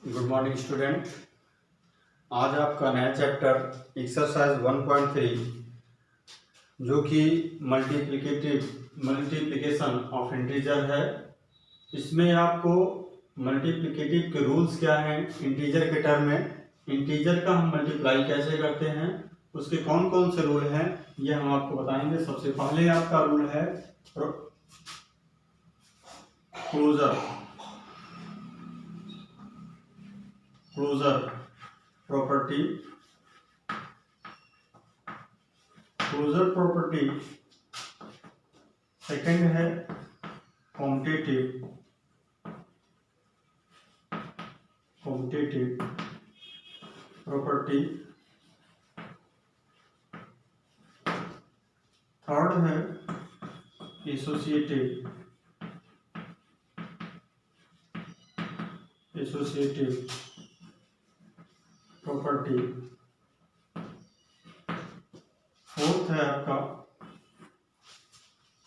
Good morning student. आज आपका नया चैप्टर एक्सरसाइज 1.3 जो कि मल्टीप्लिकेशन ऑफ इंटीजर है। इसमें आपको मल्टीप्लिकेटिव के रूल्स क्या हैं, इंटीजर के टर्म में इंटीजर का हम मल्टीप्लाई कैसे करते हैं, उसके कौन कौन से रूल हैं, ये हम आपको बताएंगे। सबसे पहले आपका रूल है क्लोजर प्रॉपर्टी। सेकंड है कॉम्पिटिटिव प्रॉपर्टी। थर्ड है एसोसिएटिव प्रॉपर्टी। फोर्थ है आपका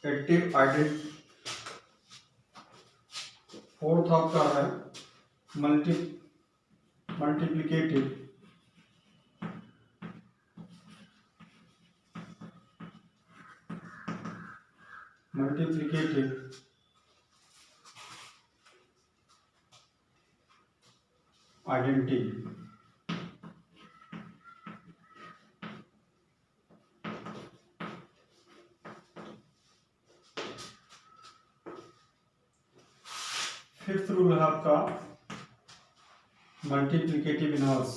एक्टिव आइडेंटिटी। फोर्थ आपका है मल्टीप्लिकेटिव आइडेंटिटी। फिफ्थ रूल है आपका मल्टीप्लिकेटिव इनवर्स।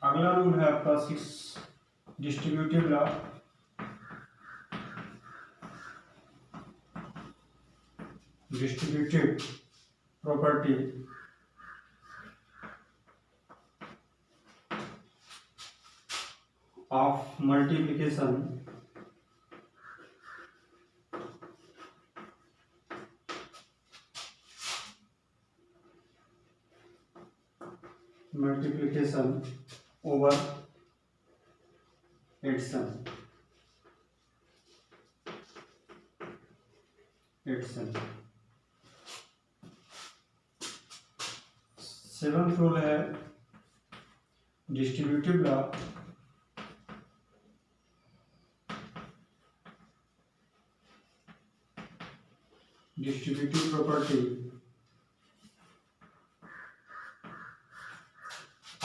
अगला रूल है आपका distributive law. Distributive property of multiplication over addition. Seventh rule है distributive law distributive property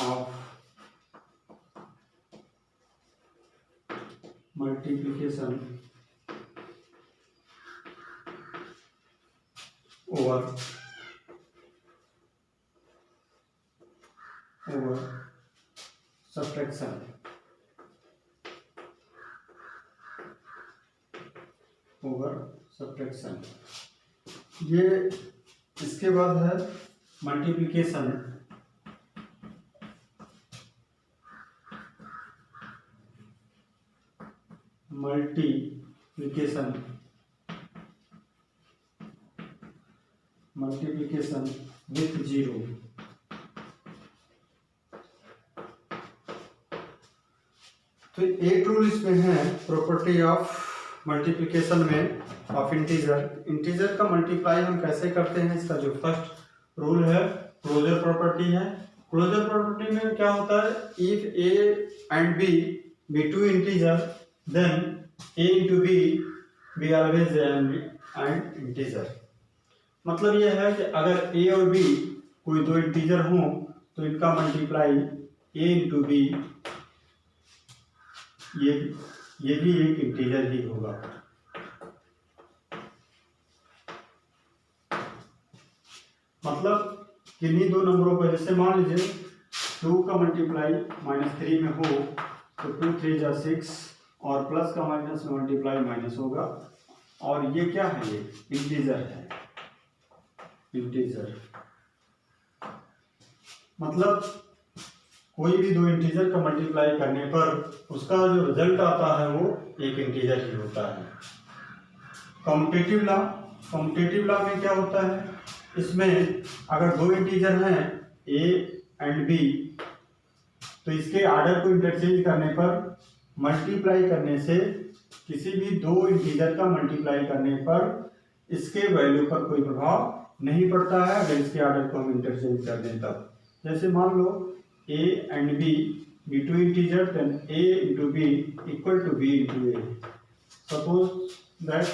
of multiplication over subtraction. ये इसके बाद है मल्टीप्लिकेशन विथ जीरो। तो 8 रूल इसमें है प्रॉपर्टी ऑफ मल्टीप्लिकेशन में ऑफ इंटीजर का मल्टीप्लाई हम कैसे करते हैं। इसका जो फर्स्ट रूल है क्लोजर प्रॉपर्टी है। क्लोजर प्रॉपर्टी में क्या होता है, if A and B be two integer then A into B always and integer. मतलब यह है कि अगर ए और बी कोई दो इंटीजर हो तो इनका मल्टीप्लाई ए इंटू बी ये भी एक इंटीजर ही होगा। मतलब किन्हीं दो नंबरों को, जैसे मान लीजिए 2 का मल्टीप्लाई -3 में हो तो 2 3 जा 6 और प्लस का माइनस में मल्टीप्लाई माइनस होगा। और ये क्या है, ये इंटीजर है। मतलब कोई भी दो इंटीजर का मल्टीप्लाई करने पर उसका जो रिजल्ट आता है वो एक इंटीजर ही होता है। कॉम्पिटिटिव लॉ में क्या होता है, इसमें अगर दो इंटीजर हैं ए एंड बी, तो इसके आर्डर को इंटरचेंज करने पर मल्टीप्लाई करने से किसी भी दो इंटीजर का मल्टीप्लाई करने पर इसके वैल्यू पर कोई प्रभाव नहीं पड़ता है अगर इसके आर्डर को हम इंटरचेंज कर दें तब। जैसे मान लो a and b be two integers, then a into b equal to b into a. Suppose that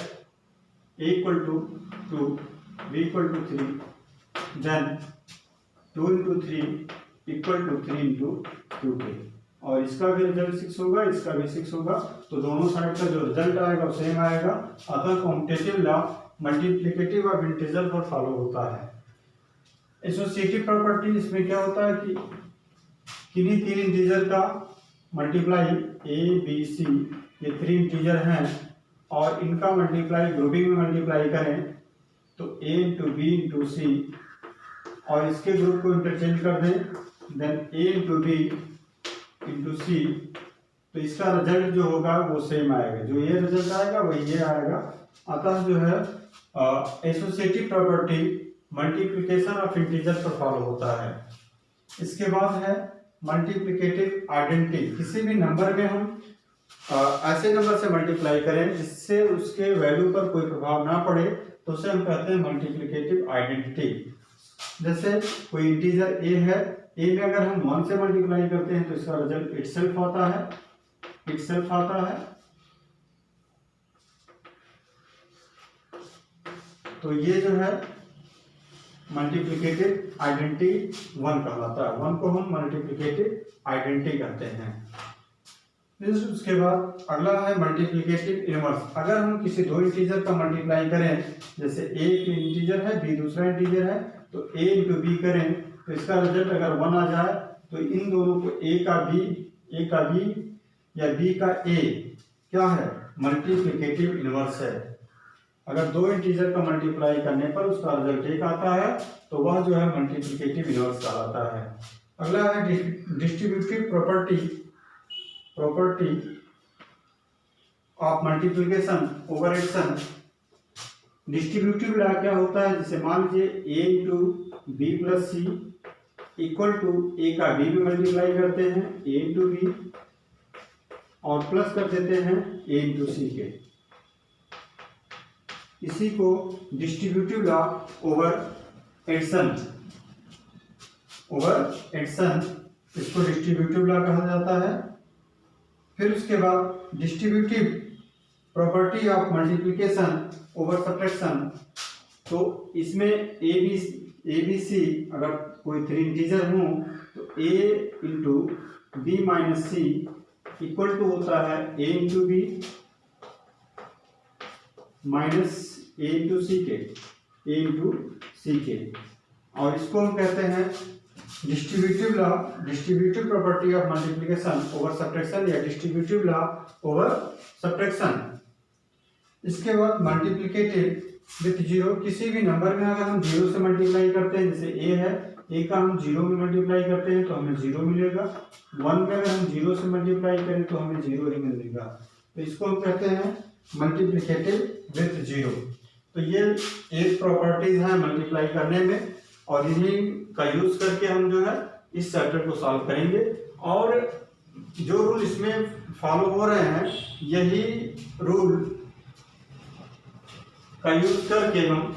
a equal to 2, b equal to 3, then 2 into 3 equal to 3 into 2k, और इसका भी रिजल्ट 6 होगा, इसका भी 6 होगा, तो दोनों साइड का जो रिजल्ट आएगा वो सेम आएगा। अतः commutative law multiplicative of integer पर फॉलो होता है। एसोसिएटिव प्रॉपर्टी इसमें क्या होता है कि किन्हीं तीन इंटीजर का मल्टीप्लाई ए बी सी, ये 3 इंटीजर हैं और इनका मल्टीप्लाई ग्रुपिंग में मल्टीप्लाई करें तो a into b into c, और इसके ग्रुप को इंटरचेंज कर दें then a into b into c, तो इसका रिजल्ट जो होगा वो सेम आएगा, जो ये रिजल्ट आएगा वही ये आएगा। अतः जो है associative property multiplication of integer पर फॉलो होता है। इसके बाद है मल्टीप्लिकेटिव आइडेंटिटी। किसी भी नंबर में हम ऐसे नंबर से मल्टीप्लाई करें जिससे उसके वैल्यू पर कोई प्रभाव ना पड़े तो उसे हम कहते हैं मल्टीप्लिकेटिव आइडेंटिटी। जैसे कोई इंटीजर a है, a में अगर हम 1 से मल्टीप्लाई करते हैं तो इसका रिजल्ट इटसेल्फ आता है, तो ये जो है मल्टीप्लिकेटिव आइडेंटिटी 1 कहलाता है। 1 को हम मल्टीप्लिकेटिव आइडेंटिटी कहते हैं। उसके बाद अगला है मल्टीप्लिकेटिव इनवर्स। अगर हम किसी दो इंटीजर का मल्टीप्लाई करें, जैसे a एक इंटीजर है, b दूसरा इंटीजर है, तो a इंटू बी करें तो इसका रिजल्ट अगर 1 आ जाए तो इन दोनों को a का b या b का a क्या है, मल्टीप्लिकेटिव इनवर्स है। अगर दो इंटीजर का मल्टीप्लाई करने पर उसका रिजल्ट 1 आता है तो वह जो है मल्टीप्लिकेटिव इनवर्स कहलाता है। अगला है distributive property of multiplication over addition. Distributive law क्या होता है, जैसे मान लीजिए a into B plus C equal to a का b में मल्टीप्लाई करते हैं a इंटू बी और प्लस कर देते हैं a इंटू सी के, इसी को डिस्ट्रीब्यूटिव लॉ ओवर एडिशन इसको डिस्ट्रीब्यूटिव लॉ कहा जाता है। फिर उसके बाद distributive property of multiplication over subtraction, तो इसमें ए बी सी अगर कोई 3 इंटीजर हो तो a into b minus c equal to होता है a into b minus a into सी के, और इसको हम कहते हैं distributive property of multiplication over subtraction या डिस्ट्रीब्यूटिव लॉ ओवर सब्ट्रैक्शन। इसके बाद मल्टीप्लिकेटिव विथ जीरो। किसी भी नंबर में अगर हम 0 से मल्टीप्लाई करते हैं, जैसे a है, a का हम 0 में मल्टीप्लाई करते हैं तो हमें 0 मिलेगा। 1 में अगर हम 0 से मल्टीप्लाई करें तो हमें 0 ही मिलेगा, तो इसको हम कहते हैं मल्टीप्लिकेटिव विथ जीरो। तो ये 8 प्रॉपर्टीज हैं मल्टीप्लाई करने में, और इन्हीं का यूज करके हम जो है इस चैप्टर को सॉल्व करेंगे। और जो रूल इसमें फॉलो हो रहे हैं यही रूल का यूज करके हम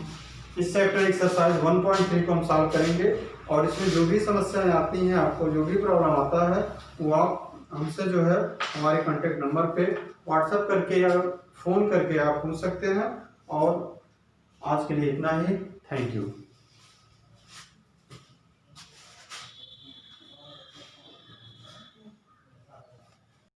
इस चैप्टर एक्सरसाइज 1.3 को हम सॉल्व करेंगे। और इसमें जो भी समस्याएं आती हैं, आपको जो भी प्रॉब्लम आता है, वो आप हमसे जो है हमारे कॉन्टेक्ट नंबर पे व्हाट्सएप करके या फ़ोन करके आप पूछ सकते हैं। और आज के लिए इतना ही, थैंक यू।